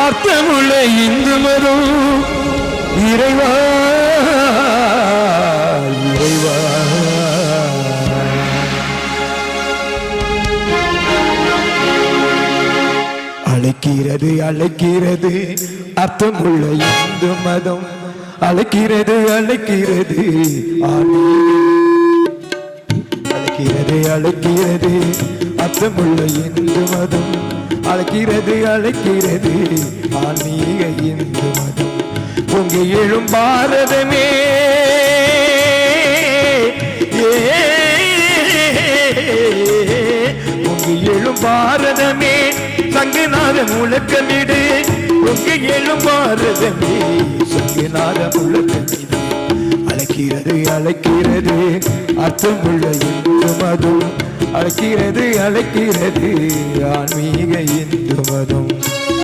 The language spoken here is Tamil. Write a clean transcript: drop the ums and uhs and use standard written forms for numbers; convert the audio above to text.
அர்த்தமுள்ள இந்து மதம் இறைவா இறைவா. அழைக்கிறது அழைக்கிறது அர்த்தமுள்ள இந்து மதம், அழைக்கிறது அழைக்கிறது அழைக்கிறது அழைக்கிறது அர்த்தமுள்ள இந்து மதம், அழைக்கிறது அழைக்கிறது ஆன்மீக இந்து மதம். பொங்கி எழும் பாரதமே பொங்கி எழும் பாரதமே சங்குநாத முழக்கமிடு, பொங்கி எழும் பாரதமே சங்குநாத முழக்கமிடு. அழைக்கிறது அழைக்கிறது அர்த்தமுள்ள இந்து மதம், அழைக்கிறது அழைக்கிறது ஆன்மீக இந்து மதம்.